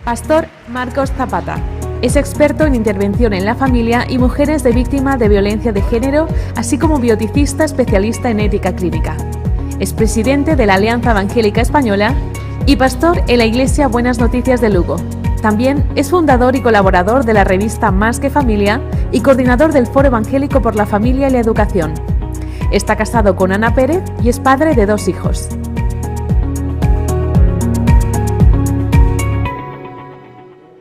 Pastor Marcos Zapata. Es experto en intervención en la familia y mujeres de víctima de violencia de género, así como bioticista especialista en ética clínica. Es presidente de la Alianza Evangélica Española y pastor en la Iglesia Buenas Noticias de Lugo. También es fundador y colaborador de la revista Más que Familia y coordinador del Foro Evangélico por la Familia y la Educación. Está casado con Ana Pérez y es padre de 2 hijos.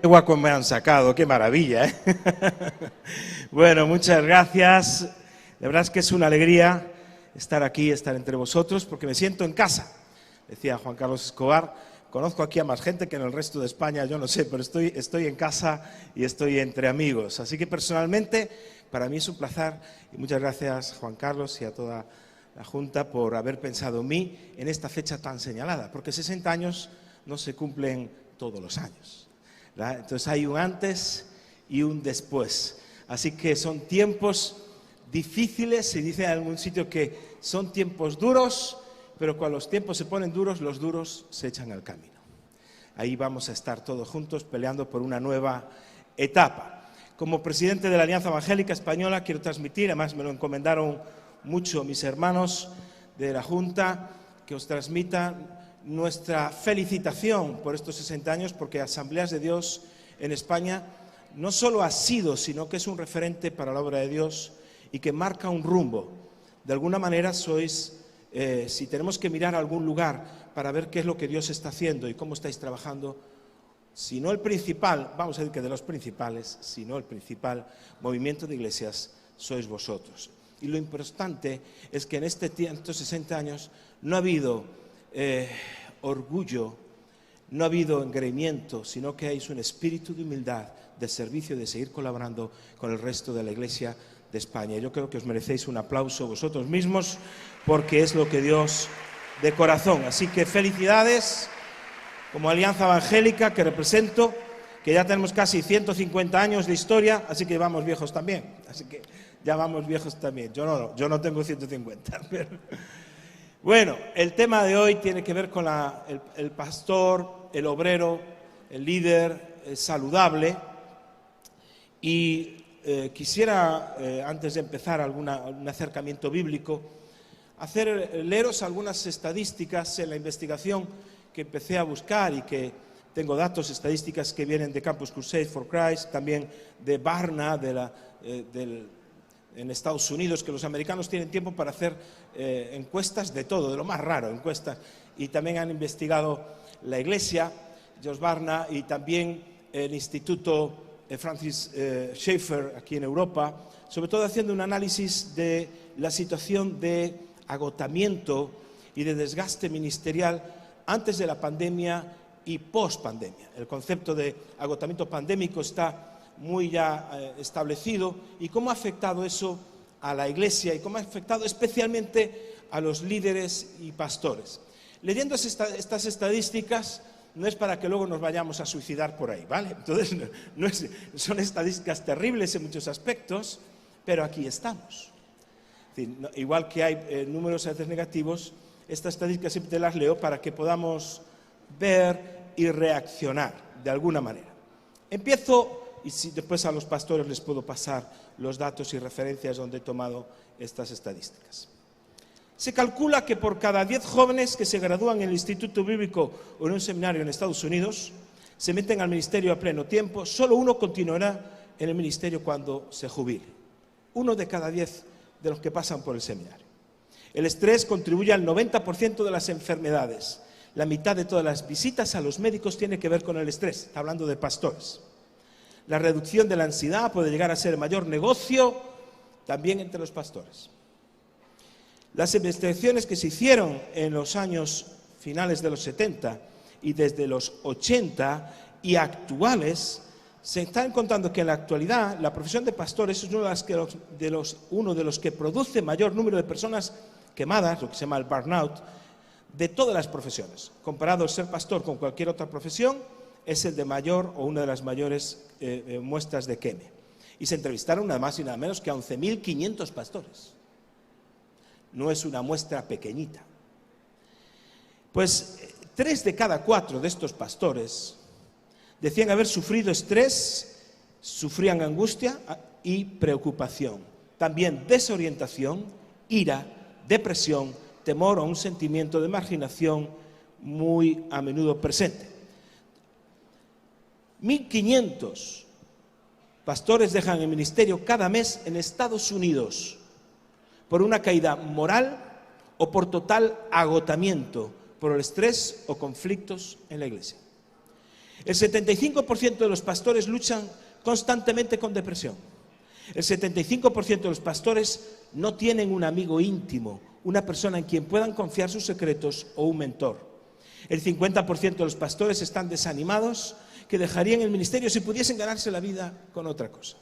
Qué guapo me han sacado, qué maravilla, ¿eh? Bueno, muchas gracias. La verdad es que es una alegría estar aquí, estar entre vosotros, porque me siento en casa. Decía Juan Carlos Escobar, conozco aquí a más gente que en el resto de España, yo no sé, pero estoy en casa y estoy entre amigos. Así que personalmente, para mí es un placer y muchas gracias Juan Carlos y a toda la Junta por haber pensado en mí en esta fecha tan señalada, porque 60 años no se cumplen todos los años. Entonces hay un antes y un después. Así que son tiempos difíciles, se dice en algún sitio que son tiempos duros, pero cuando los tiempos se ponen duros, los duros se echan al camino. Ahí vamos a estar todos juntos peleando por una nueva etapa. Como presidente de la Alianza Evangélica Española quiero transmitir, además me lo encomendaron mucho mis hermanos de la Junta, que os transmitan nuestra felicitación por estos 60 años, porque Asambleas de Dios en España no solo ha sido, sino que es un referente para la obra de Dios y que marca un rumbo. De alguna manera sois, si tenemos que mirar a algún lugar para ver qué es lo que Dios está haciendo y cómo estáis trabajando, si no el principal, vamos a decir que de los principales, si no el principal movimiento de iglesias, sois vosotros. Y lo importante es que en estos 60 años no ha habido orgullo, no ha habido engreimiento, sino que hay un espíritu de humildad, de servicio, de seguir colaborando con el resto de la Iglesia de España. Yo creo que os merecéis un aplauso vosotros mismos, porque es lo que Dios de corazón. Así que felicidades como Alianza Evangélica que represento, que ya tenemos casi 150 años de historia, así que vamos viejos también. Así que ya vamos viejos también. Yo no tengo 150, pero... Bueno, el tema de hoy tiene que ver con el pastor, el obrero, el líder saludable. Y quisiera, antes de empezar un acercamiento bíblico, leeros algunas estadísticas en la investigación que empecé a buscar y que tengo datos, estadísticas que vienen de Campus Crusade for Christ, también de Barna, en Estados Unidos, que los americanos tienen tiempo para hacer encuestas de todo, de lo más raro, encuestas. Y también han investigado la Iglesia, George Barna, y también el Instituto Francis Schaeffer aquí en Europa, sobre todo haciendo un análisis de la situación de agotamiento y de desgaste ministerial antes de la pandemia y post-pandemia. El concepto de agotamiento pandémico está muy ya establecido, y cómo ha afectado eso a la Iglesia y cómo ha afectado especialmente a los líderes y pastores. Leyendo estas estadísticas no es para que luego nos vayamos a suicidar por ahí, ¿vale? Entonces son estadísticas terribles en muchos aspectos, pero aquí estamos. Es decir, igual que hay números a veces negativos, estas estadísticas siempre te las leo para que podamos ver y reaccionar de alguna manera. Empiezo. Y si después a los pastores les puedo pasar los datos y referencias donde he tomado estas estadísticas. Se calcula que por cada 10 jóvenes que se gradúan en el Instituto Bíblico o en un seminario en Estados Unidos, se meten al ministerio a pleno tiempo, solo uno continuará en el ministerio cuando se jubile. 1 de cada 10 de los que pasan por el seminario. El estrés contribuye al 90% de las enfermedades. La mitad de todas las visitas a los médicos tiene que ver con el estrés. Está hablando de pastores. La reducción de la ansiedad puede llegar a ser el mayor negocio también entre los pastores. Las investigaciones que se hicieron en los años finales de los 70 y desde los 80 y actuales, se están contando que en la actualidad la profesión de pastores es uno de los que produce mayor número de personas quemadas, lo que se llama el burnout, de todas las profesiones. Comparado el ser pastor con cualquier otra profesión, es el de mayor o una de las mayores muestras de queme. Y se entrevistaron nada más y nada menos que a 11.500 pastores. No es una muestra pequeñita. Pues 3 de cada 4 de estos pastores Decían haber sufrido estrés, sufrían angustia y preocupación. También desorientación, ira, depresión, temor o un sentimiento de marginación muy a menudo presente. 1.500 pastores dejan el ministerio cada mes en Estados Unidos por una caída moral o por total agotamiento, por el estrés o conflictos en la iglesia. El 75% de los pastores luchan constantemente con depresión. El 75% de los pastores no tienen un amigo íntimo, una persona en quien puedan confiar sus secretos o un mentor. El 50% de los pastores están desanimados, que dejarían el ministerio si pudiesen ganarse la vida con otra cosa.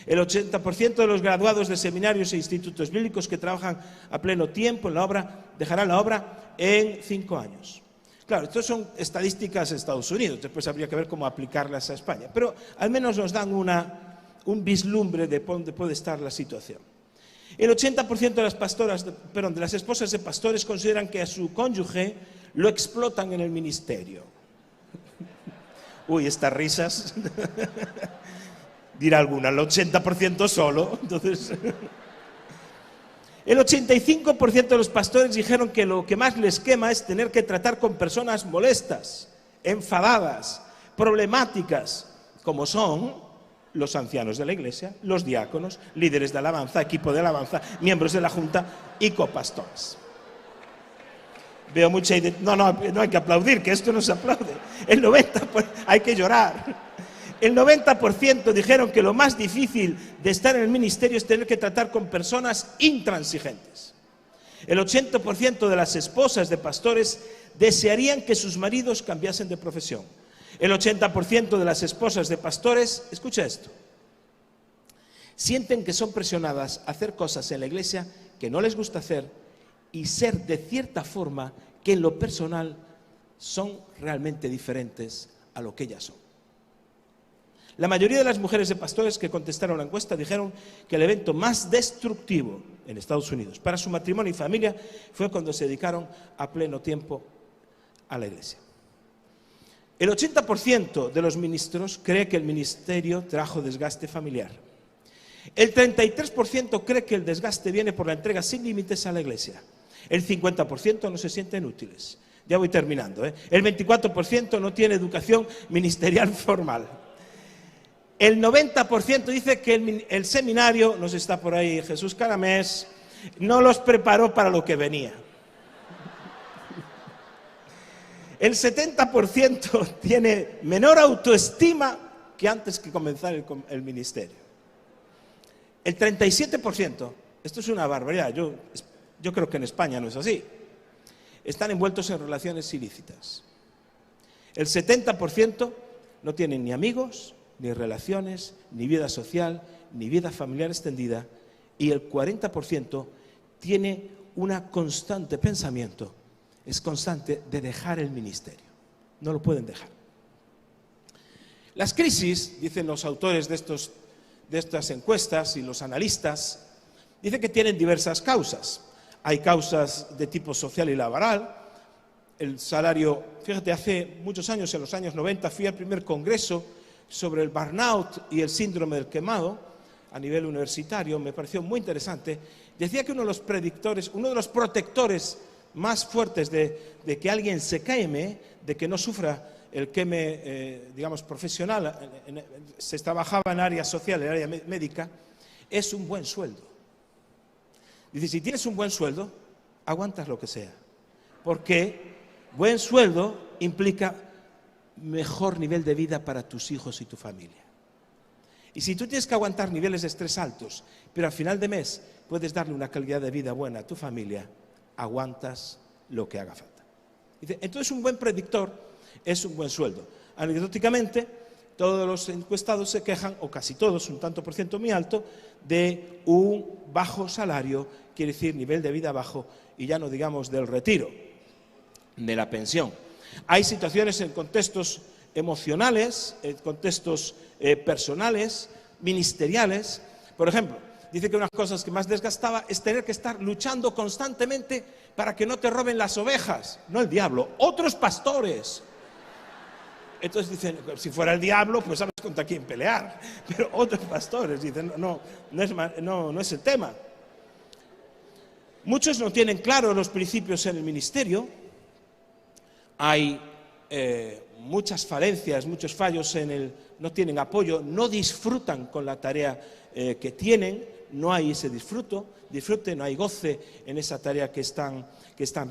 El 80% de los graduados de seminarios e institutos bíblicos que trabajan a pleno tiempo en la obra, dejarán la obra en 5 años. Claro, estas son estadísticas de Estados Unidos, después habría que ver cómo aplicarlas a España, pero al menos nos dan un vislumbre de dónde puede estar la situación. El 80% de las esposas de pastores consideran que a su cónyuge lo explotan en el ministerio. Uy, estas risas, dirá alguna, el 80% solo. Entonces, el 85% de los pastores dijeron que lo que más les quema es tener que tratar con personas molestas, enfadadas, problemáticas, como son los ancianos de la iglesia, los diáconos, líderes de alabanza, equipo de alabanza, miembros de la junta y copastores. Veo mucha idea. No hay que aplaudir, que esto no se aplaude. El 90%, hay que llorar. El 90% dijeron que lo más difícil de estar en el ministerio es tener que tratar con personas intransigentes. El 80% de las esposas de pastores desearían que sus maridos cambiasen de profesión. El 80% de las esposas de pastores, escucha esto, sienten que son presionadas a hacer cosas en la iglesia que no les gusta hacer y ser de cierta forma que en lo personal son realmente diferentes a lo que ellas son. La mayoría de las mujeres de pastores que contestaron la encuesta dijeron que el evento más destructivo en Estados Unidos para su matrimonio y familia fue cuando se dedicaron a pleno tiempo a la iglesia. El 80% de los ministros cree que el ministerio trajo desgaste familiar. El 33% cree que el desgaste viene por la entrega sin límites a la iglesia. El 50% no se sienten útiles. Ya voy terminando, ¿eh? El 24% no tiene educación ministerial formal. El 90% dice que el seminario, no sé si está por ahí Jesús Caramés, no los preparó para lo que venía. El 70% tiene menor autoestima que antes que comenzar el ministerio. El 37%, esto es una barbaridad, yo creo que en España no es así, están envueltos en relaciones ilícitas. El 70% no tienen ni amigos, ni relaciones, ni vida social, ni vida familiar extendida, y el 40% tiene una constante pensamiento, es constante de dejar el ministerio. No lo pueden dejar. Las crisis, dicen los autores de estas encuestas y los analistas, dicen que tienen diversas causas. Hay causas de tipo social y laboral. El salario, fíjate, hace muchos años, en los años 90, fui al primer congreso sobre el burnout y el síndrome del quemado a nivel universitario, me pareció muy interesante. Decía que uno de los protectores más fuertes de que alguien se queme, de que no sufra el queme, digamos, profesional, se trabajaba en área social, en área médica, es un buen sueldo. Dice, si tienes un buen sueldo, aguantas lo que sea, porque buen sueldo implica mejor nivel de vida para tus hijos y tu familia. Y si tú tienes que aguantar niveles de estrés altos, pero al final de mes puedes darle una calidad de vida buena a tu familia, aguantas lo que haga falta. Dice, entonces un buen predictor es un buen sueldo. Anecdóticamente, todos los encuestados se quejan, o casi todos, un tanto por ciento muy alto, de un bajo salario, quiere decir nivel de vida bajo, y ya no digamos del retiro, de la pensión. Hay situaciones en contextos emocionales, en contextos personales, ministeriales. Por ejemplo, dice que una de las cosas que más desgastaba es tener que estar luchando constantemente para que no te roben las ovejas, no el diablo, otros pastores. Entonces dicen, si fuera el diablo, pues sabes contra quién pelear. Pero otros pastores dicen, no es el tema. Muchos no tienen claro los principios en el ministerio. Hay muchas falencias, muchos fallos no tienen apoyo, no disfrutan con la tarea que tienen, no hay ese disfrute, no hay goce en esa tarea que están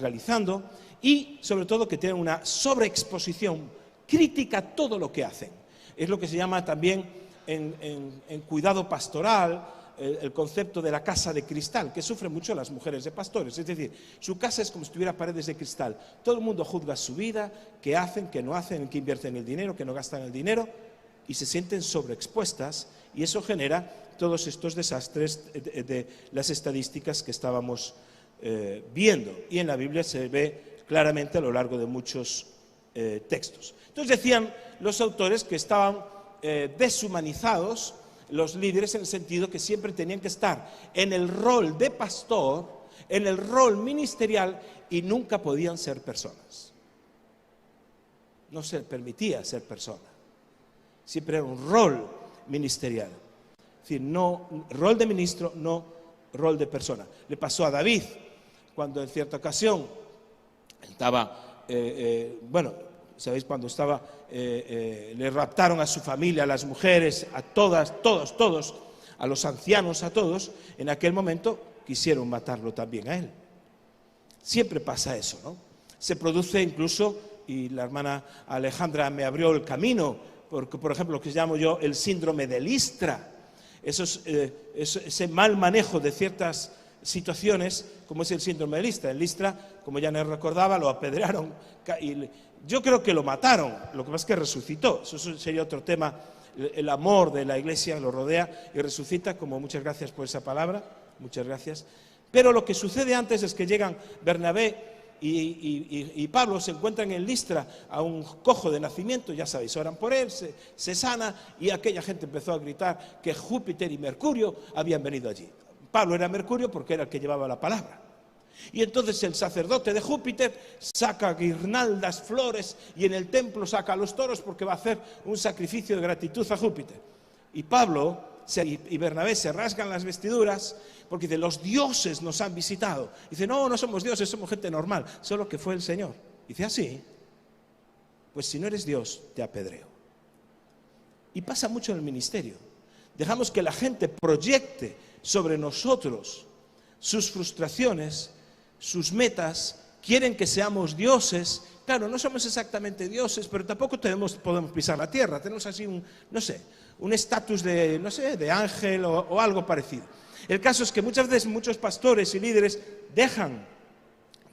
realizando, y sobre todo que tienen una sobreexposición crítica a todo lo que hacen. Es lo que se llama también en cuidado pastoral el concepto de la casa de cristal, que sufren mucho las mujeres de pastores. Es decir, su casa es como si tuviera paredes de cristal. Todo el mundo juzga su vida, qué hacen, qué no hacen, en qué invierten el dinero, qué no gastan el dinero, y se sienten sobreexpuestas, y eso genera todos estos desastres de las estadísticas que estábamos viendo. Y en la Biblia se ve claramente a lo largo de muchos textos. Entonces decían los autores que estaban deshumanizados los líderes, en el sentido que siempre tenían que estar en el rol de pastor, en el rol ministerial, y nunca podían ser personas. No se permitía ser persona. Siempre era un rol ministerial. Es decir, no rol de ministro, no rol de persona. Le pasó a David, cuando en cierta ocasión estaba, ¿sabéis? Cuando estaba, le raptaron a su familia, a las mujeres, a todos, a los ancianos, a todos, en aquel momento quisieron matarlo también a él. Siempre pasa eso, ¿no? Se produce incluso, y la hermana Alejandra me abrió el camino, porque, por ejemplo, lo que llamo yo el síndrome de Listra, ese mal manejo de ciertas situaciones, como es el síndrome de Listra. En Listra, como ya nos recordaba, lo apedrearon, y yo creo que lo mataron, lo que pasa es que resucitó. Eso sería otro tema. El amor de la iglesia lo rodea y resucita, como muchas gracias por esa palabra, muchas gracias. Pero lo que sucede antes es que llegan Bernabé y Pablo, se encuentran en Listra a un cojo de nacimiento, ya sabéis, oran por él, se sana, y aquella gente empezó a gritar que Júpiter y Mercurio habían venido allí. Pablo era Mercurio porque era el que llevaba la palabra. Y entonces el sacerdote de Júpiter saca guirnaldas, flores, y en el templo saca a los toros porque va a hacer un sacrificio de gratitud a Júpiter. Y Pablo y Bernabé se rasgan las vestiduras porque dice, los dioses nos han visitado. Dice, no somos dioses, somos gente normal, solo que fue el Señor. Dice, así, pues si no eres Dios, te apedreo. Y pasa mucho en el ministerio. Dejamos que la gente proyecte sobre nosotros sus frustraciones, sus metas, quieren que seamos dioses. Claro, no somos exactamente dioses, pero tampoco podemos pisar la tierra. Tenemos así un estatus de ángel o algo parecido. El caso es que muchas veces muchos pastores y líderes dejan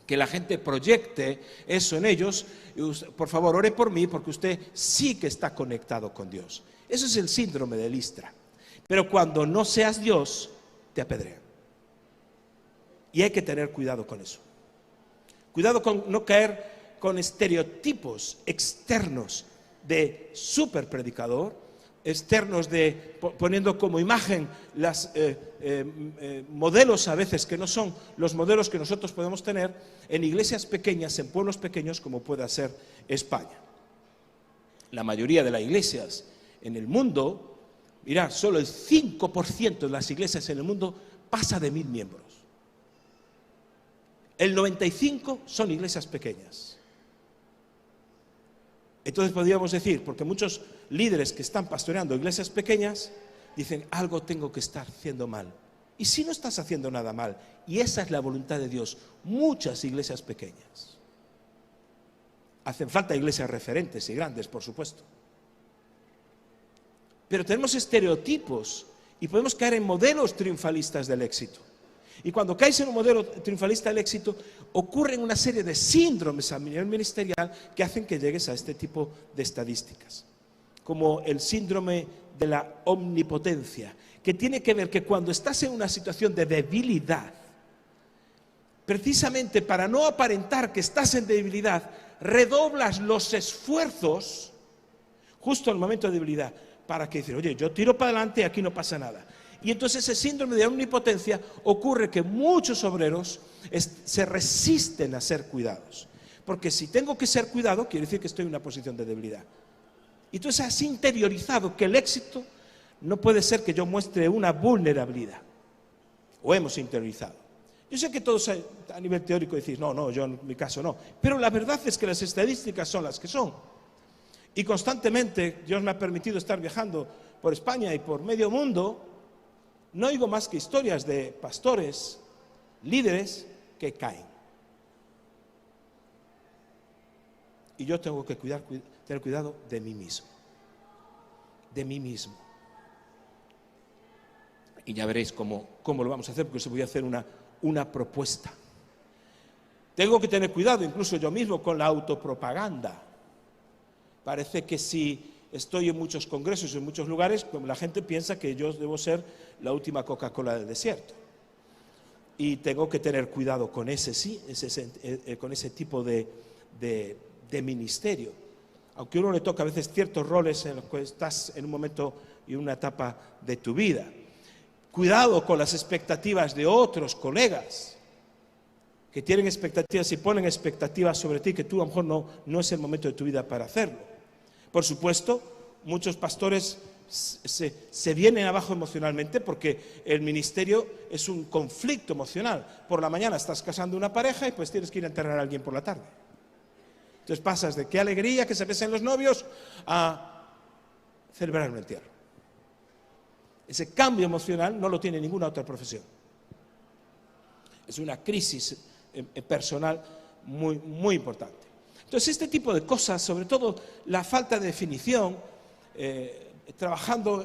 que la gente proyecte eso en ellos. Por favor, ore por mí, porque usted sí que está conectado con Dios. Eso es el síndrome de Listra. Pero cuando no seas Dios, te apedrean. Y hay que tener cuidado con eso. Cuidado con no caer con estereotipos externos de superpredicador, externos poniendo como imagen las modelos a veces que no son los modelos que nosotros podemos tener en iglesias pequeñas, en pueblos pequeños, como pueda ser España. La mayoría de las iglesias en el mundo, mirad, solo el 5% de las iglesias en el mundo pasa de 1000 miembros. El 95% son iglesias pequeñas. Entonces podríamos decir, porque muchos líderes que están pastoreando iglesias pequeñas dicen, algo tengo que estar haciendo mal. Y si no estás haciendo nada mal, y esa es la voluntad de Dios, muchas iglesias pequeñas. Hacen falta iglesias referentes y grandes, por supuesto. Pero tenemos estereotipos y podemos caer en modelos triunfalistas del éxito. Y cuando caes en un modelo triunfalista del éxito, ocurren una serie de síndromes a nivel ministerial que hacen que llegues a este tipo de estadísticas. Como el síndrome de la omnipotencia, que tiene que ver que cuando estás en una situación de debilidad, precisamente para no aparentar que estás en debilidad, redoblas los esfuerzos justo en el momento de debilidad, para que dices, oye, yo tiro para adelante y aquí no pasa nada. Y entonces ese síndrome de omnipotencia ocurre que muchos obreros se resisten a ser cuidados. Porque si tengo que ser cuidado, quiere decir que estoy en una posición de debilidad. Y tú has interiorizado que el éxito no puede ser que yo muestre una vulnerabilidad. O hemos interiorizado. Yo sé que todos a nivel teórico decís, no, yo en mi caso no. Pero la verdad es que las estadísticas son las que son. Y constantemente Dios me ha permitido estar viajando por España y por medio mundo. No oigo más que historias de pastores, líderes que caen. Y yo tengo que tener cuidado de mí mismo. De mí mismo. Y ya veréis cómo lo vamos a hacer, porque os voy a hacer una propuesta. Tengo que tener cuidado, incluso yo mismo, con la autopropaganda. Parece que si estoy en muchos congresos, en muchos lugares, como la gente piensa que yo debo ser la última Coca-Cola del desierto. Y tengo que tener cuidado con con ese tipo de ministerio. Aunque a uno le toca a veces ciertos roles en los que estás en un momento y una etapa de tu vida. Cuidado con las expectativas de otros colegas que tienen expectativas y ponen expectativas sobre ti que tú a lo mejor no es el momento de tu vida para hacerlo. Por supuesto, muchos pastores se vienen abajo emocionalmente porque el ministerio es un conflicto emocional. Por la mañana estás casando una pareja y pues tienes que ir a enterrar a alguien por la tarde. Entonces pasas de qué alegría que se besen los novios a celebrar un entierro. Ese cambio emocional no lo tiene ninguna otra profesión. Es una crisis personal muy, muy importante. Entonces este tipo de cosas, sobre todo la falta de definición, trabajando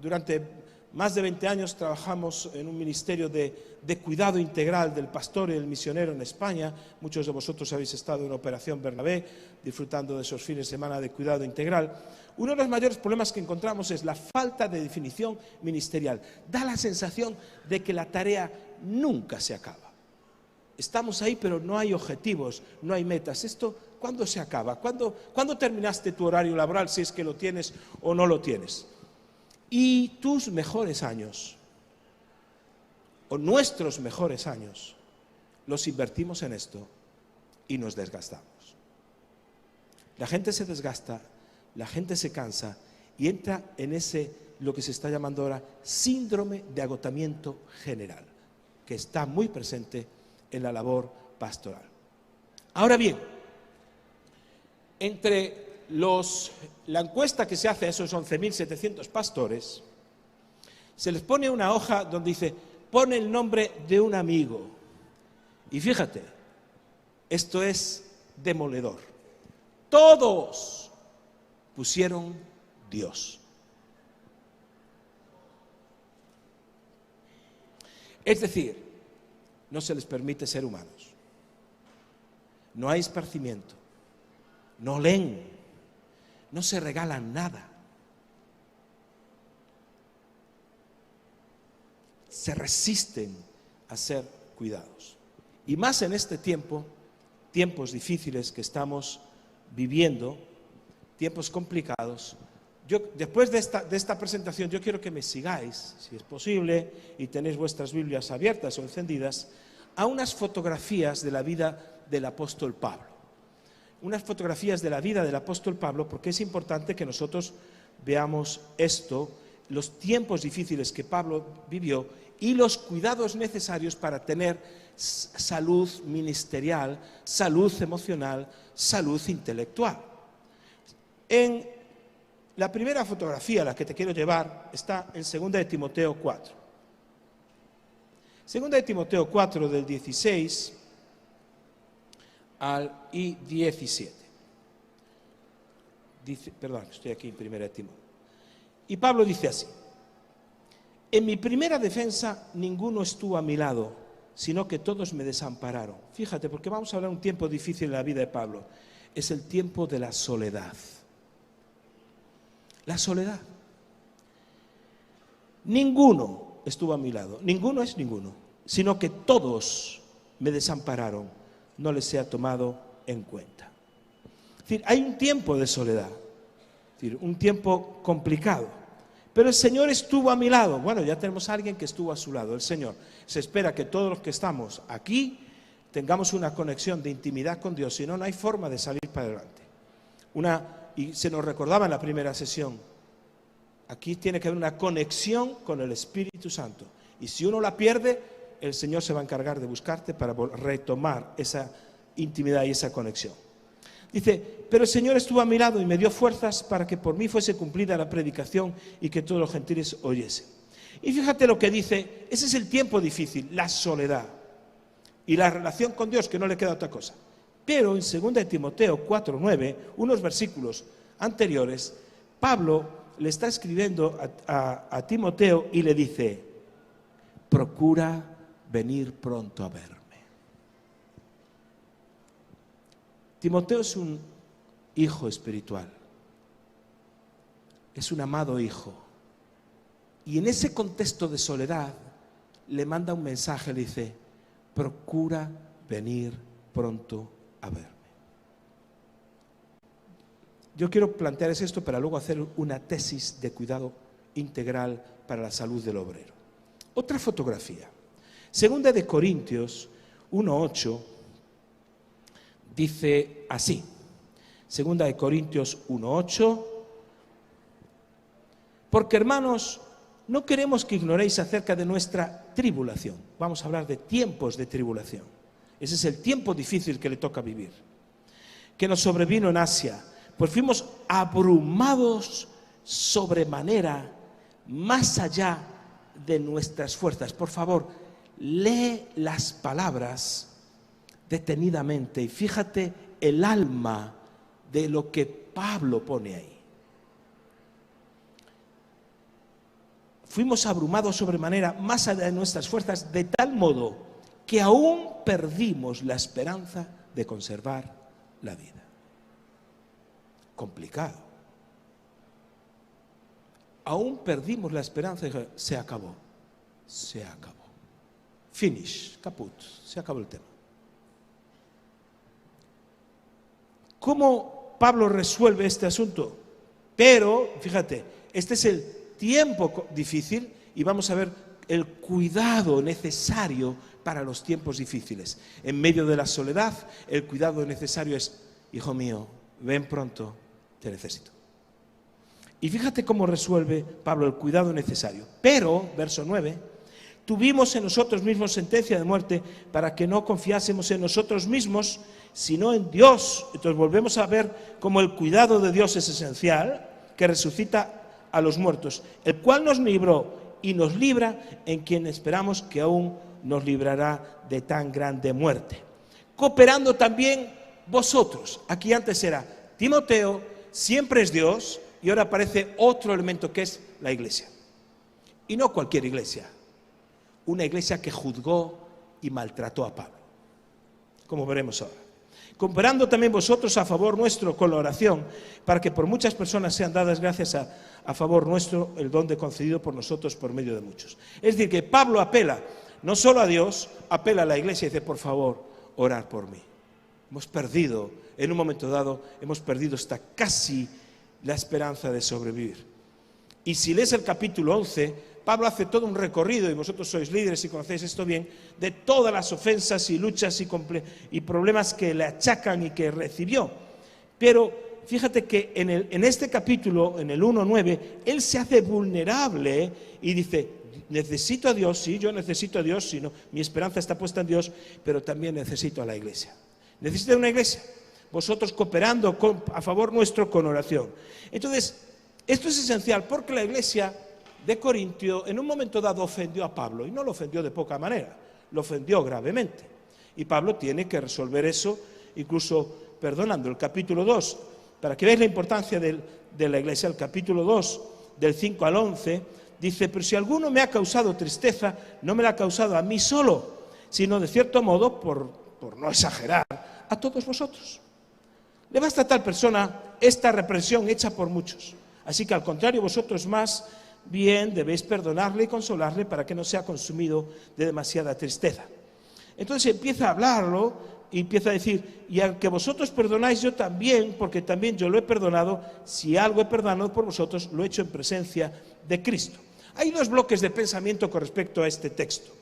durante más de 20 años trabajamos en un ministerio de cuidado integral del pastor y del misionero en España. Muchos de vosotros habéis estado en Operación Bernabé, disfrutando de esos fines de semana de cuidado integral. Uno de los mayores problemas que encontramos es la falta de definición ministerial. Da la sensación de que la tarea nunca se acaba. Estamos ahí, pero no hay objetivos, no hay metas. ¿Esto cuándo se acaba? ¿Cuándo terminaste tu horario laboral, si es que lo tienes o no lo tienes? Y tus mejores años, o nuestros mejores años, los invertimos en esto y nos desgastamos. La gente se desgasta, la gente se cansa y entra en lo que se está llamando ahora síndrome de agotamiento general, que está muy presente en la labor pastoral. Ahora bien, entre la encuesta que se hace a esos 11.700 pastores, se les pone una hoja donde dice, pone el nombre de un amigo. Y fíjate, esto es demoledor. Todos pusieron Dios. Es decir, no se les permite ser humanos. No hay esparcimiento. No leen. No se regalan nada. Se resisten a ser cuidados. Y más en este tiempo, tiempos difíciles que estamos viviendo, tiempos complicados. Después de esta presentación, yo quiero que me sigáis, si es posible, y tenéis vuestras Biblias abiertas o encendidas, a unas fotografías de la vida del apóstol Pablo. Unas fotografías de la vida del apóstol Pablo, porque es importante que nosotros veamos esto, los tiempos difíciles que Pablo vivió y los cuidados necesarios para tener salud ministerial, salud emocional, salud intelectual. En la primera fotografía a la que te quiero llevar está en 2 de Timoteo 4. 2 de Timoteo 4 del 16 al 17. Estoy aquí en 1 de Timoteo. Y Pablo dice así: en mi primera defensa ninguno estuvo a mi lado, sino que todos me desampararon. Fíjate, porque vamos a hablar de un tiempo difícil en la vida de Pablo. Es el tiempo de la soledad. La soledad. Ninguno estuvo a mi lado. Ninguno es ninguno, sino que todos me desampararon. No les he tomado en cuenta. Es decir, hay un tiempo de soledad. Es decir, un tiempo complicado. Pero el Señor estuvo a mi lado. Bueno, ya tenemos a alguien que estuvo a su lado, el Señor. Se espera que todos los que estamos aquí tengamos una conexión de intimidad con Dios, si no, no hay forma de salir para adelante. Una y se nos recordaba en la primera sesión, aquí tiene que haber una conexión con el Espíritu Santo. Y si uno la pierde, el Señor se va a encargar de buscarte para retomar esa intimidad y esa conexión. Dice, pero el Señor estuvo a mi lado y me dio fuerzas para que por mí fuese cumplida la predicación y que todos los gentiles oyesen. Y fíjate lo que dice, ese es el tiempo difícil, la soledad y la relación con Dios, que no le queda otra cosa. Pero en 2 Timoteo 4:9, unos versículos anteriores, Pablo le está escribiendo a Timoteo y le dice, procura venir pronto a verme. Timoteo es un hijo espiritual, es un amado hijo. Y en ese contexto de soledad le manda un mensaje, le dice, procura venir pronto a verme. Yo quiero plantearles esto para luego hacer una tesis de cuidado integral para la salud del obrero. Otra fotografía. 2 Corintios 1:8 dice así. 2 Corintios 1:8. Porque, hermanos, no queremos que ignoréis acerca de nuestra tribulación. Vamos a hablar de tiempos de tribulación. Ese es el tiempo difícil que le toca vivir. Que nos sobrevino en Asia. Pues fuimos abrumados sobremanera, más allá de nuestras fuerzas. Por favor, lee las palabras detenidamente y fíjate el alma de lo que Pablo pone ahí. Fuimos abrumados sobremanera, más allá de nuestras fuerzas, de tal modo que aún perdimos la esperanza de conservar la vida. Complicado. Aún perdimos la esperanza y se acabó. Se acabó. Finish, caput, se acabó el tema. ¿Cómo Pablo resuelve este asunto? Pero, fíjate, este es el tiempo difícil y vamos a ver el cuidado necesario para los tiempos difíciles. En medio de la soledad, el cuidado necesario es, hijo mío, ven pronto, te necesito. Y fíjate cómo resuelve Pablo el cuidado necesario. Pero, verso 9, tuvimos en nosotros mismos sentencia de muerte para que no confiásemos en nosotros mismos, sino en Dios. Entonces volvemos a ver cómo el cuidado de Dios es esencial, que resucita a los muertos, el cual nos libró y nos libra, en quien esperamos que aún nos librará de tan grande muerte. Cooperando también vosotros. Aquí antes era Timoteo, siempre es Dios, y ahora aparece otro elemento que es la iglesia. Y no cualquier iglesia, una iglesia que juzgó y maltrató a Pablo, como veremos ahora. Cooperando también vosotros a favor nuestro con la oración, para que por muchas personas sean dadas gracias a favor nuestro el don concedido por nosotros por medio de muchos. Es decir, que Pablo apela no solo a Dios, apela a la iglesia y dice, por favor, orad por mí. Hemos perdido, en un momento dado, hemos perdido hasta casi la esperanza de sobrevivir. Y si lees el capítulo 11, Pablo hace todo un recorrido, y vosotros sois líderes y conocéis esto bien, de todas las ofensas y luchas y problemas que le achacan y que recibió. Pero fíjate que en este capítulo, en el 1:9, él se hace vulnerable y dice, necesito a Dios, sí, yo necesito a Dios, sino mi esperanza está puesta en Dios, pero también necesito a la iglesia. Necesito una iglesia, vosotros cooperando a favor nuestro con oración. Entonces, esto es esencial porque la iglesia de Corintio en un momento dado ofendió a Pablo, y no lo ofendió de poca manera, lo ofendió gravemente. Y Pablo tiene que resolver eso, incluso perdonando. El capítulo 2, para que veáis la importancia de la iglesia, el capítulo 2, del 5 al 11, dice, pero si alguno me ha causado tristeza, no me la ha causado a mí solo, sino de cierto modo, por no exagerar, a todos vosotros. Le basta a tal persona esta reprensión hecha por muchos. Así que al contrario, vosotros más bien debéis perdonarle y consolarle para que no sea consumido de demasiada tristeza. Entonces empieza a hablarlo y empieza a decir, y aunque vosotros perdonáis, yo también, porque también yo lo he perdonado, si algo he perdonado por vosotros, lo he hecho en presencia de Cristo. Hay dos bloques de pensamiento con respecto a este texto.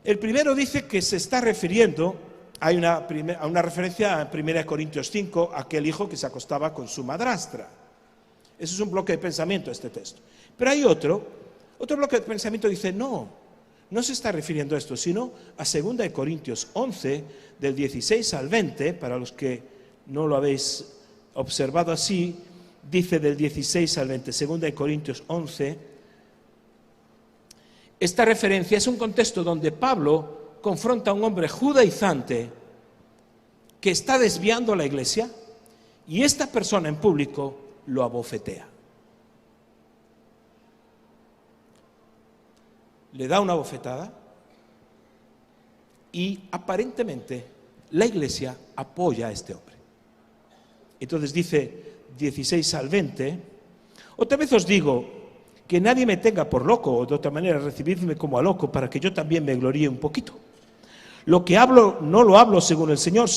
El primero dice que se está refiriendo hay una referencia a 1 Corintios 5, aquel hijo que se acostaba con su madrastra. Ese es un bloque de pensamiento, este texto. Pero hay otro bloque de pensamiento que dice, no se está refiriendo a esto, sino a 2 Corintios 11, del 16 al 20, para los que no lo habéis observado así, dice del 16 al 20, 2 Corintios 11. Esta referencia es un contexto donde Pablo confronta a un hombre judaizante que está desviando a la iglesia y esta persona en público lo abofetea. Le da una bofetada y aparentemente la iglesia apoya a este hombre. Entonces dice 16 al 20, otra vez os digo que nadie me tenga por loco, o de otra manera recibidme como a loco, para que yo también me gloríe un poquito. Lo que hablo no lo hablo según el Señor,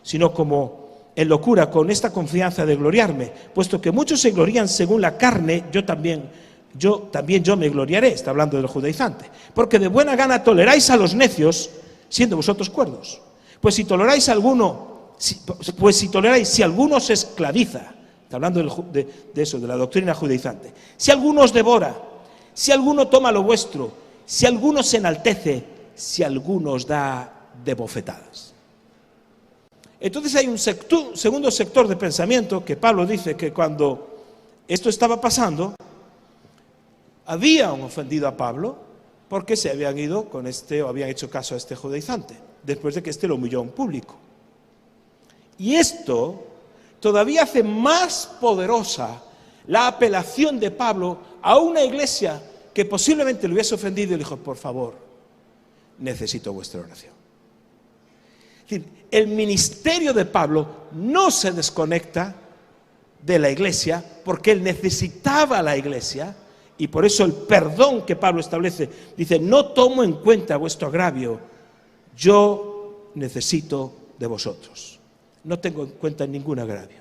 sino como en locura, con esta confianza de gloriarme, puesto que muchos se glorían según la carne, yo también me gloriaré, está hablando del judaizante, porque de buena gana toleráis a los necios, siendo vosotros cuerdos. Pues si toleráis, si alguno se esclaviza, está hablando de eso, de la doctrina judaizante, si alguno os devora, si alguno toma lo vuestro, si alguno se enaltece, si alguno os da de bofetadas. Entonces hay un segundo sector de pensamiento que Pablo dice que cuando esto estaba pasando, habían ofendido a Pablo porque se habían ido con o habían hecho caso a este judaizante, después de que lo humilló en público. Y esto todavía hace más poderosa la apelación de Pablo a una iglesia que posiblemente le hubiese ofendido y le dijo, por favor, necesito vuestra oración. Es decir, el ministerio de Pablo no se desconecta de la iglesia porque él necesitaba a la iglesia y por eso el perdón que Pablo establece, dice, no tomo en cuenta vuestro agravio, yo necesito de vosotros. No tengo en cuenta ningún agravio.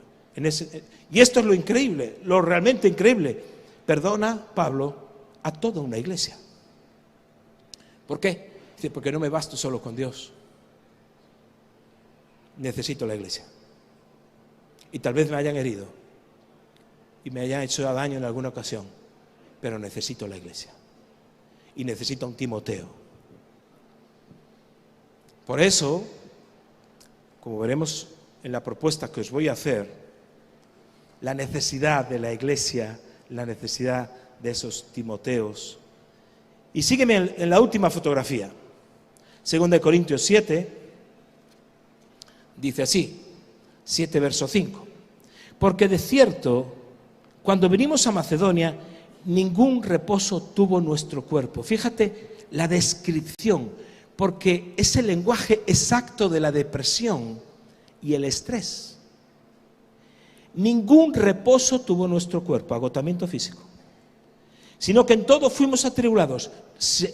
Y esto es lo increíble, lo realmente increíble. Perdona Pablo a toda una iglesia. ¿Por qué? Dice, porque no me basto solo con Dios. Necesito la iglesia. Y tal vez me hayan herido y me hayan hecho daño en alguna ocasión, pero necesito la iglesia. Y necesito a un Timoteo. Por eso, como veremos en la propuesta que os voy a hacer, la necesidad de la iglesia, la necesidad de esos Timoteos. Y sígueme en la última fotografía. 2 Corintios 7, dice así, 7 verso 5. Porque de cierto, cuando venimos a Macedonia, ningún reposo tuvo nuestro cuerpo. Fíjate la descripción, porque es el lenguaje exacto de la depresión y el estrés. Ningún reposo tuvo nuestro cuerpo, agotamiento físico, sino que en todo fuimos atribulados,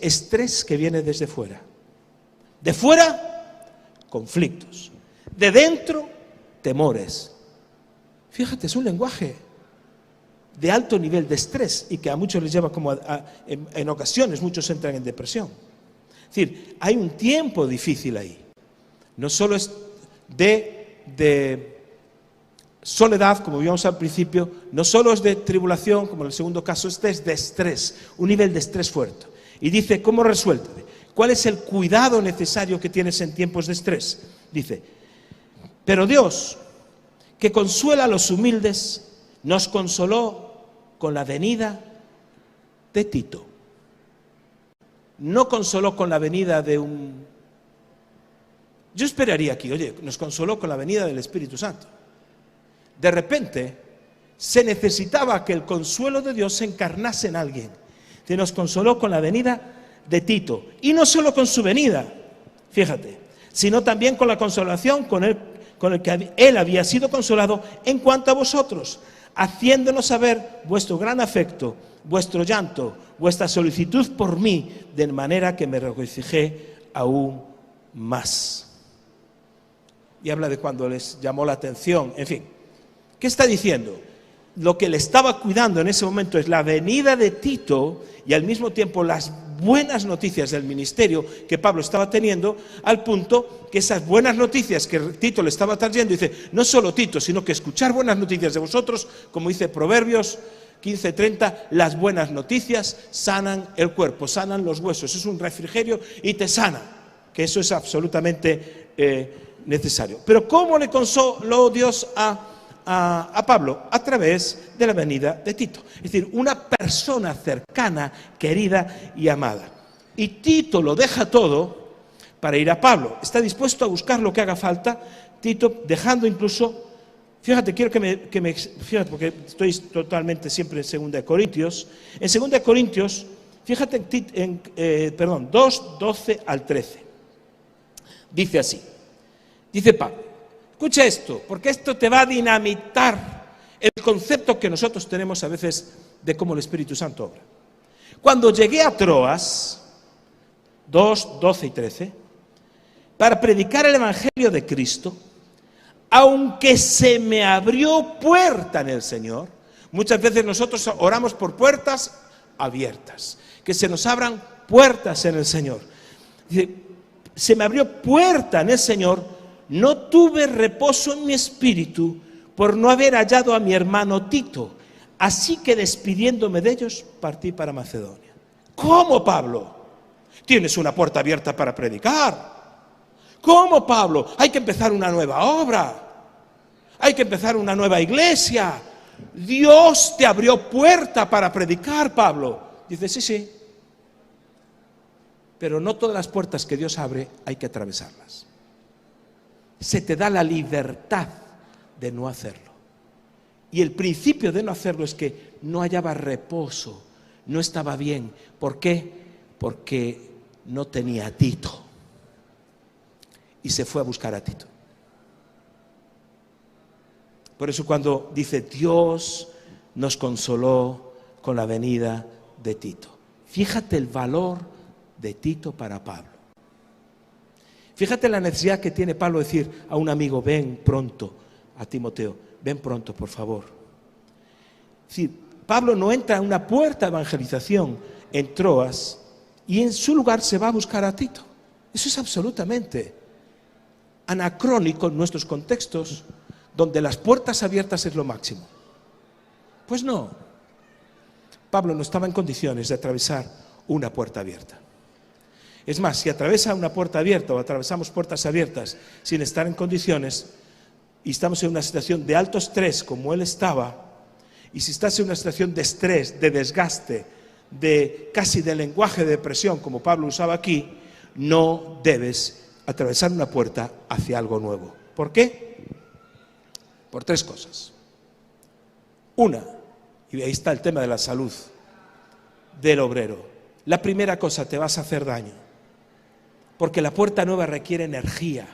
estrés que viene desde fuera. De fuera, conflictos. De dentro, temores. Fíjate, es un lenguaje de alto nivel de estrés y que a muchos les lleva en ocasiones, muchos entran en depresión. Es decir, hay un tiempo difícil ahí. No solo es de soledad, como vimos al principio, no solo es de tribulación, como en el segundo caso, es de estrés, un nivel de estrés fuerte. Y dice, ¿cómo resuelve? ¿Cuál es el cuidado necesario que tienes en tiempos de estrés? Dice, pero Dios, que consuela a los humildes, nos consoló con la venida de Tito. No consoló con la venida de un... Yo esperaría aquí, oye, nos consoló con la venida del Espíritu Santo. De repente, se necesitaba que el consuelo de Dios se encarnase en alguien. Se nos consoló con la venida de Tito. Y no solo con su venida, fíjate, sino también con la consolación con el que él había sido consolado en cuanto a vosotros, haciéndonos saber vuestro gran afecto, vuestro llanto, vuestra solicitud por mí, de manera que me regocijé aún más. Y habla de cuando les llamó la atención, en fin. ¿Qué está diciendo? Lo que le estaba cuidando en ese momento es la venida de Tito y al mismo tiempo las buenas noticias del ministerio que Pablo estaba teniendo, al punto que esas buenas noticias que Tito le estaba trayendo, dice, no solo Tito, sino que escuchar buenas noticias de vosotros, como dice Proverbios 15:30, las buenas noticias sanan el cuerpo, sanan los huesos, es un refrigerio y te sana, que eso es absolutamente necesario. Pero ¿cómo le consoló Dios a Pablo? A través de la venida de Tito, es decir, una persona cercana, querida y amada. Y Tito lo deja todo para ir a Pablo, está dispuesto a buscar lo que haga falta, Tito dejando incluso, fíjate, quiero que me fíjate, porque estoy totalmente siempre en 2 Corintios, en 2 Corintios, fíjate en 2, 12 al 13, dice así, dice Pablo, escucha esto, porque esto te va a dinamitar el concepto que nosotros tenemos a veces de cómo el Espíritu Santo obra. Cuando llegué a Troas, 2, 12 y 13, para predicar el Evangelio de Cristo, aunque se me abrió puerta en el Señor, muchas veces nosotros oramos por puertas abiertas, que se nos abran puertas en el Señor. Dice, se me abrió puerta en el Señor, no tuve reposo en mi espíritu por no haber hallado a mi hermano Tito, así que despidiéndome de ellos, partí para Macedonia. ¿Cómo, Pablo? Tienes una puerta abierta para predicar. ¿Cómo, Pablo? Hay que empezar una nueva obra. Hay que empezar una nueva iglesia. Dios te abrió puerta para predicar, Pablo. Dice, sí. Pero no todas las puertas que Dios abre hay que atravesarlas. Se te da la libertad de no hacerlo. Y el principio de no hacerlo es que no hallaba reposo, no estaba bien. ¿Por qué? Porque no tenía a Tito. Y se fue a buscar a Tito. Por eso cuando dice Dios nos consoló con la venida de Tito. Fíjate el valor de Tito para Pablo. Fíjate la necesidad que tiene Pablo de decir a un amigo, ven pronto, a Timoteo, ven pronto, por favor. Es decir, Pablo no entra en una puerta de evangelización en Troas y en su lugar se va a buscar a Tito. Eso es absolutamente anacrónico en nuestros contextos, donde las puertas abiertas es lo máximo. Pues no. Pablo no estaba en condiciones de atravesar una puerta abierta. Es más, si atraviesa una puerta abierta o atravesamos puertas abiertas sin estar en condiciones y estamos en una situación de alto estrés como él estaba, y si estás en una situación de estrés, de desgaste, de casi de lenguaje de depresión como Pablo usaba aquí, no debes atravesar una puerta hacia algo nuevo. ¿Por qué? Por 3 cosas. Una, y ahí está el tema de la salud del obrero. La primera cosa, te vas a hacer daño. Porque la puerta nueva requiere energía.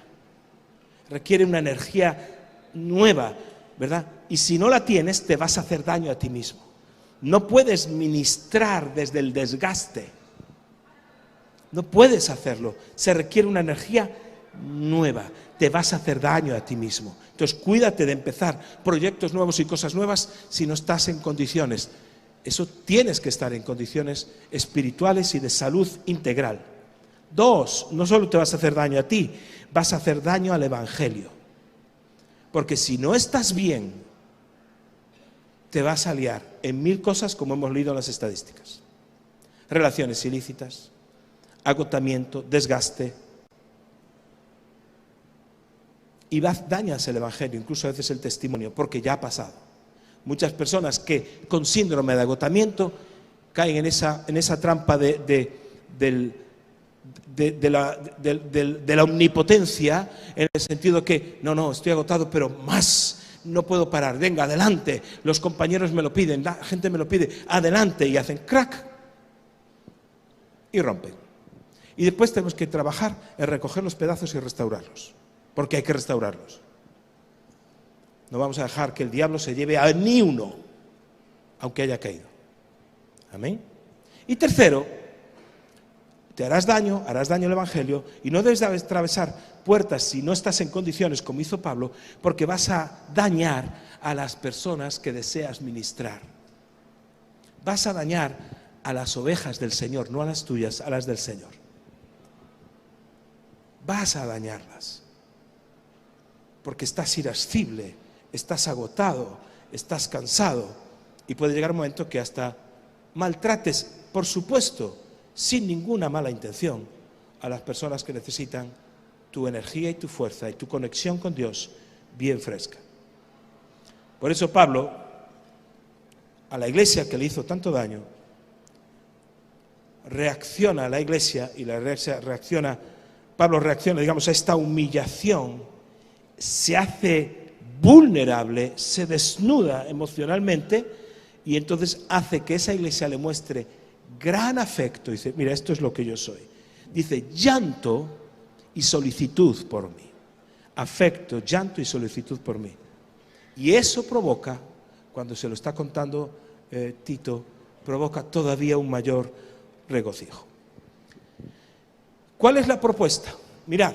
Requiere una energía nueva, ¿verdad? Y si no la tienes, te vas a hacer daño a ti mismo. No puedes ministrar desde el desgaste. No puedes hacerlo. Se requiere una energía nueva. Te vas a hacer daño a ti mismo. Entonces, cuídate de empezar proyectos nuevos y cosas nuevas si no estás en condiciones. Eso tienes que estar en condiciones espirituales y de salud integral. 2, no solo te vas a hacer daño a ti, vas a hacer daño al Evangelio. Porque si no estás bien, te vas a liar en 1000 cosas como hemos leído en las estadísticas. Relaciones ilícitas, agotamiento, desgaste. Y dañas el Evangelio, incluso a veces el testimonio, porque ya ha pasado. Muchas personas que con síndrome de agotamiento caen en esa trampa de la omnipotencia, en el sentido que, no, estoy agotado, pero más, no puedo parar, venga, adelante, los compañeros me lo piden, la gente me lo pide, adelante, y hacen crack, y rompen. Y después tenemos que trabajar en recoger los pedazos y restaurarlos, porque hay que restaurarlos. No vamos a dejar que el diablo se lleve a ni uno, aunque haya caído. Amén. Y tercero, te harás daño al Evangelio y no debes atravesar puertas si no estás en condiciones, como hizo Pablo, porque vas a dañar a las personas que deseas ministrar. Vas a dañar a las ovejas del Señor, no a las tuyas, a las del Señor. Vas a dañarlas, porque estás irascible, estás agotado, estás cansado, y puede llegar un momento que hasta maltrates, por supuesto, sin ninguna mala intención, a las personas que necesitan tu energía y tu fuerza y tu conexión con Dios bien fresca. Por eso Pablo, a la iglesia que le hizo tanto daño, reacciona a la iglesia, y la iglesia reacciona, Pablo reacciona, digamos, a esta humillación, se hace vulnerable, se desnuda emocionalmente, y entonces hace que esa iglesia le muestre gran afecto. Dice, mira, esto es lo que yo soy. Dice, llanto y solicitud por mí. Afecto, llanto y solicitud por mí. Y eso provoca, cuando se lo está contando Tito, provoca todavía un mayor regocijo. ¿Cuál es la propuesta? Mirad,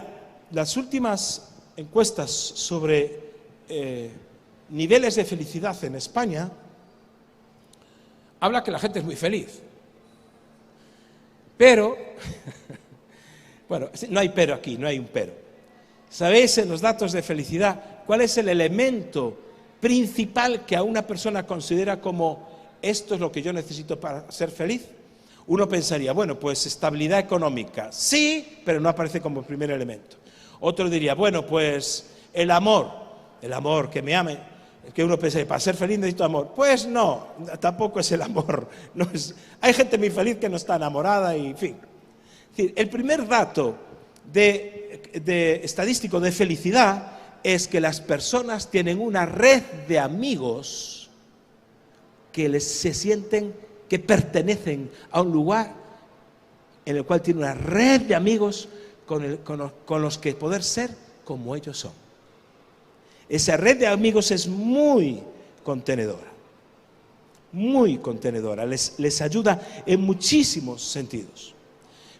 las últimas encuestas sobre niveles de felicidad en España habla que la gente es muy feliz. Pero, bueno, no hay pero aquí, no hay un pero. ¿Sabéis en los datos de felicidad cuál es el elemento principal que a una persona considera como esto es lo que yo necesito para ser feliz? Uno pensaría, bueno, pues estabilidad económica, sí, pero no aparece como primer elemento. Otro diría, bueno, pues el amor, que me ame, que uno pensaría, para ser feliz necesito amor. Pues no, tampoco es el amor. No es, hay gente muy feliz que no está enamorada y en fin. Es decir, el primer dato estadístico de felicidad es que las personas tienen una red de amigos que se sienten que pertenecen a un lugar en el cual tienen una red de amigos con los que poder ser como ellos son. Esa red de amigos es muy contenedora, les ayuda en muchísimos sentidos.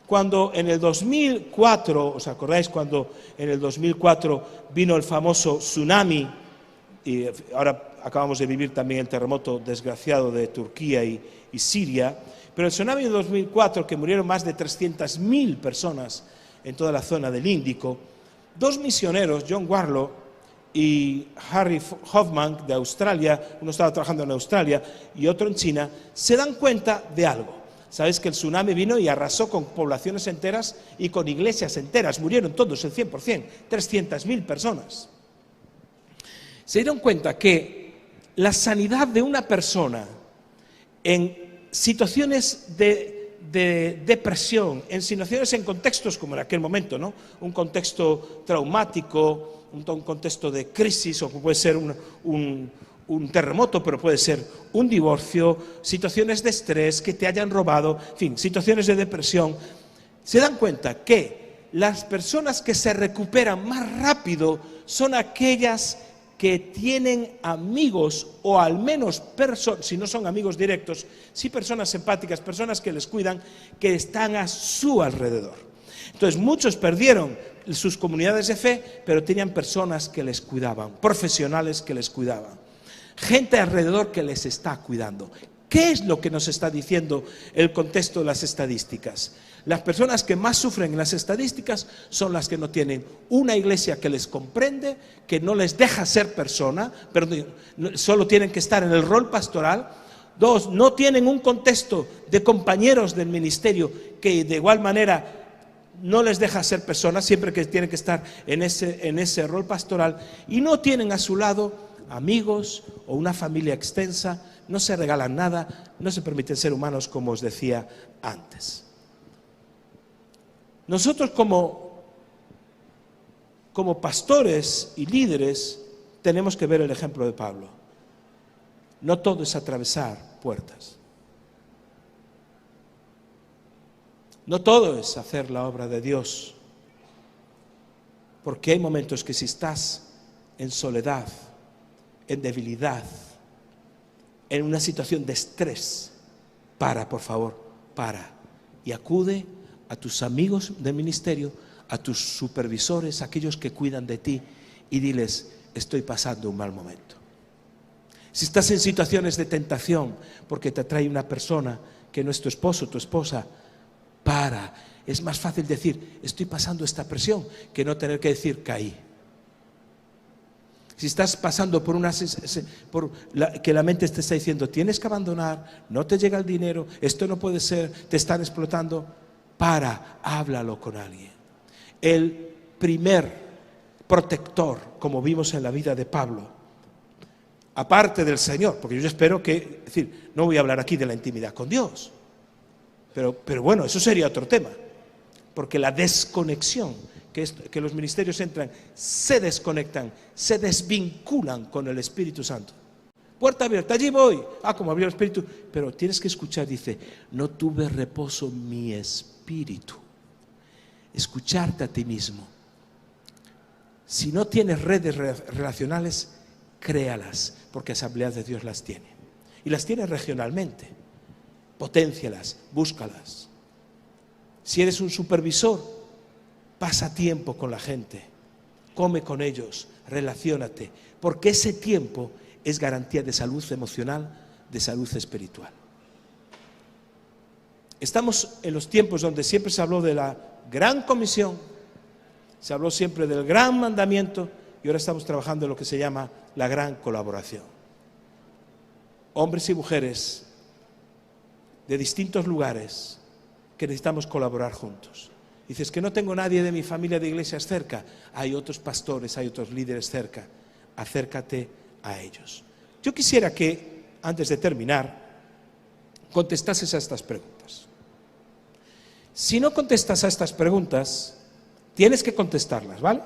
Cuando en el 2004, ¿os acordáis cuando en el 2004 vino el famoso tsunami? Y ahora acabamos de vivir también el terremoto desgraciado de Turquía y Siria, pero el tsunami de 2004, que murieron más de 300.000 personas en toda la zona del Índico, dos misioneros, John Warlow y Harry Hoffman de Australia, uno estaba trabajando en Australia y otro en China, se dan cuenta de algo. Sabéis que el tsunami vino y arrasó con poblaciones enteras y con iglesias enteras, murieron todos el 100%, 300.000 personas. Se dieron cuenta que la sanidad de una persona en situaciones de depresión, en situaciones, en contextos como en aquel momento, ¿no? Un contexto traumático, un contexto de crisis, o puede ser un terremoto, pero puede ser un divorcio, situaciones de estrés, que te hayan robado, en fin, situaciones de depresión. Se dan cuenta que las personas que se recuperan más rápido son aquellas que tienen amigos, o al menos si no son amigos directos, sí personas empáticas, personas que les cuidan, que están a su alrededor. Entonces muchos perdieron sus comunidades de fe, pero tenían personas que les cuidaban, profesionales que les cuidaban, gente alrededor que les está cuidando. ¿Qué es lo que nos está diciendo el contexto de las estadísticas? Las personas que más sufren en las estadísticas son las que no tienen una iglesia que les comprende, que no les deja ser persona, pero solo tienen que estar en el rol pastoral. Dos, no tienen un contexto de compañeros del ministerio que de igual manera no les deja ser personas, siempre que tienen que estar en ese rol pastoral, y no tienen a su lado amigos o una familia extensa, no se regalan nada, no se permiten ser humanos, como os decía antes. Nosotros como pastores y líderes tenemos que ver el ejemplo de Pablo. No todo es atravesar puertas. No todo es hacer la obra de Dios. Porque hay momentos que si estás en soledad, en debilidad, en una situación de estrés, por favor, y acude a tus amigos del ministerio, a tus supervisores, a aquellos que cuidan de ti, y diles, estoy pasando un mal momento. Si estás en situaciones de tentación, porque te atrae una persona que no es tu esposo, tu esposa. Para. Es más fácil decir, estoy pasando esta presión, que no tener que decir, caí. Si estás pasando por que la mente te está diciendo, tienes que abandonar, no te llega el dinero, esto no puede ser, te están explotando, para, háblalo con alguien. El primer protector, como vimos en la vida de Pablo, aparte del Señor, porque yo espero que, es decir, no voy a hablar aquí de la intimidad con Dios, pero bueno, eso sería otro tema, porque la desconexión, que los ministerios entran, se desconectan, se desvinculan con el Espíritu Santo. Puerta abierta, allí voy. Como abrió el Espíritu. Pero tienes que escuchar, dice, no tuve reposo mi espíritu. Escucharte a ti mismo. Si no tienes redes relacionales, créalas, porque Asambleas de Dios las tiene. Y las tiene regionalmente. Poténcialas, búscalas. Si eres un supervisor, pasa tiempo con la gente, come con ellos, relaciónate, porque ese tiempo es garantía de salud emocional, de salud espiritual. Estamos en los tiempos donde siempre se habló de la gran comisión, se habló siempre del gran mandamiento, y ahora estamos trabajando en lo que se llama la gran colaboración. Hombres y mujeres de distintos lugares que necesitamos colaborar juntos. Dices que no tengo nadie de mi familia de iglesias cerca. Hay otros pastores, hay otros líderes cerca. Acércate a ellos. Yo quisiera que, antes de terminar, contestases a estas preguntas. Si no contestas a estas preguntas, tienes que contestarlas, ¿vale?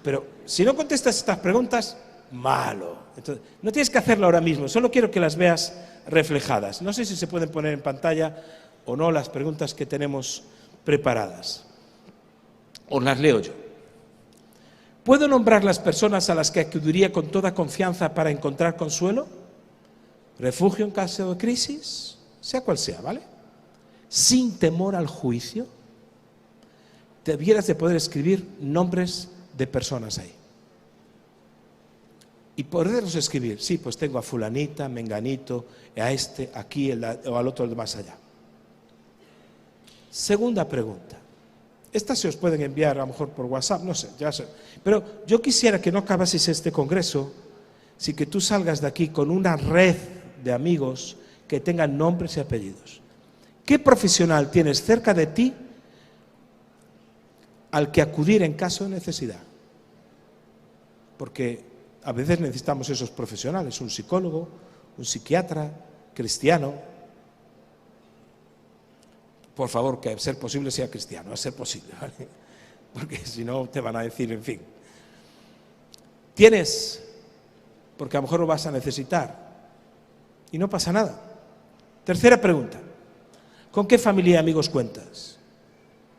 Pero si no contestas estas preguntas, malo. Entonces, no tienes que hacerlo ahora mismo, solo quiero que las veas reflejadas. No sé si se pueden poner en pantalla o no las preguntas que tenemos preparadas. Os las leo yo. ¿Puedo nombrar las personas a las que acudiría con toda confianza para encontrar consuelo? Refugio en caso de crisis, sea cual sea, ¿vale? Sin temor al juicio. Debieras de poder escribir nombres de personas ahí. Y poderlos escribir, sí, pues tengo a fulanita, menganito, a este, aquí, o al otro, el de más allá. Segunda pregunta. Estas se os pueden enviar a lo mejor por WhatsApp, no sé, ya sé. Pero yo quisiera que no acabases este congreso sin que tú salgas de aquí con una red de amigos que tengan nombres y apellidos. ¿Qué profesional tienes cerca de ti al que acudir en caso de necesidad? Porque a veces necesitamos esos profesionales, un psicólogo, un psiquiatra, cristiano. Por favor, que a ser posible sea cristiano, a ser posible, ¿vale? Porque si no te van a decir, en fin. Tienes, porque a lo mejor lo vas a necesitar, y no pasa nada. Tercera pregunta, ¿con qué familia y amigos cuentas?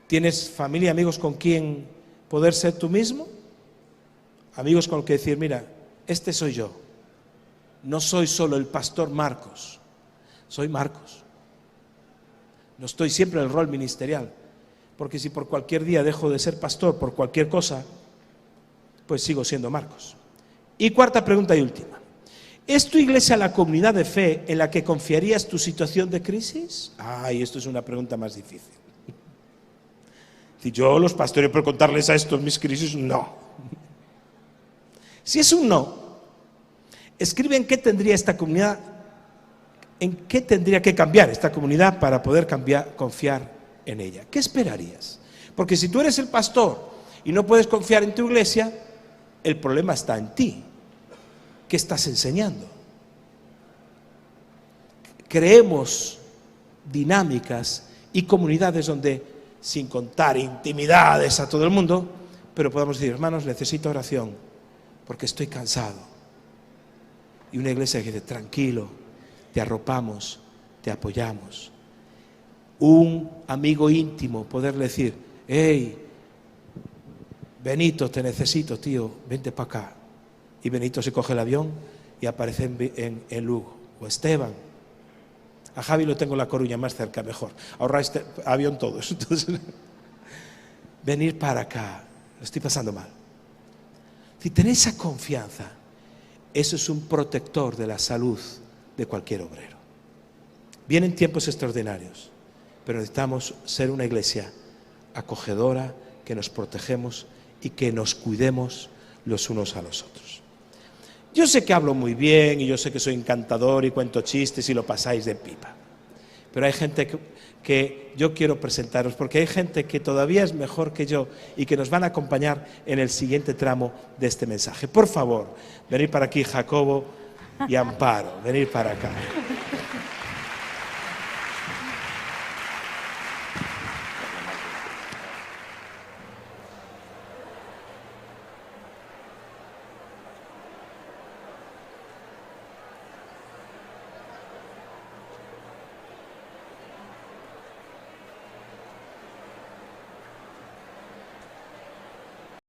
¿Tienes familia y amigos con quien poder ser tú mismo? Amigos con los que decir, mira, este soy yo, no soy solo el pastor Marcos, soy Marcos. No estoy siempre en el rol ministerial, porque si por cualquier día dejo de ser pastor, por cualquier cosa, pues sigo siendo Marcos. Y cuarta pregunta y última. ¿Es tu iglesia la comunidad de fe en la que confiarías tu situación de crisis? Ay, esto es una pregunta más difícil. Si yo, los pastores, por contarles a estos mis crisis, no. Si es un no, escribe en qué tendría esta comunidad. ¿En qué tendría que cambiar esta comunidad para poder confiar en ella? ¿Qué esperarías? Porque si tú eres el pastor y no puedes confiar en tu iglesia, el problema está en ti. ¿Qué estás enseñando? Creemos dinámicas y comunidades donde, sin contar intimidades a todo el mundo, pero podamos decir, hermanos, necesito oración porque estoy cansado. Y una iglesia que dice, tranquilo, te arropamos, te apoyamos. Un amigo íntimo, poderle decir, hey, Benito, te necesito, tío, vente para acá. Y Benito se coge el avión y aparece en Lugo. O Esteban. A Javi lo tengo en La Coruña, más cerca, mejor. Ahorra este avión todos. Entonces, venir para acá, lo estoy pasando mal. Si tenéis esa confianza, eso es un protector de la salud de cualquier obrero. Vienen tiempos extraordinarios, pero necesitamos ser una iglesia acogedora, que nos protegemos y que nos cuidemos los unos a los otros. Yo sé que hablo muy bien y yo sé que soy encantador y cuento chistes y lo pasáis de pipa, pero hay gente que yo quiero presentaros, porque hay gente que todavía es mejor que yo y que nos van a acompañar en el siguiente tramo de este mensaje. Por favor, venid para aquí, Jacobo y Amparo, venid para acá.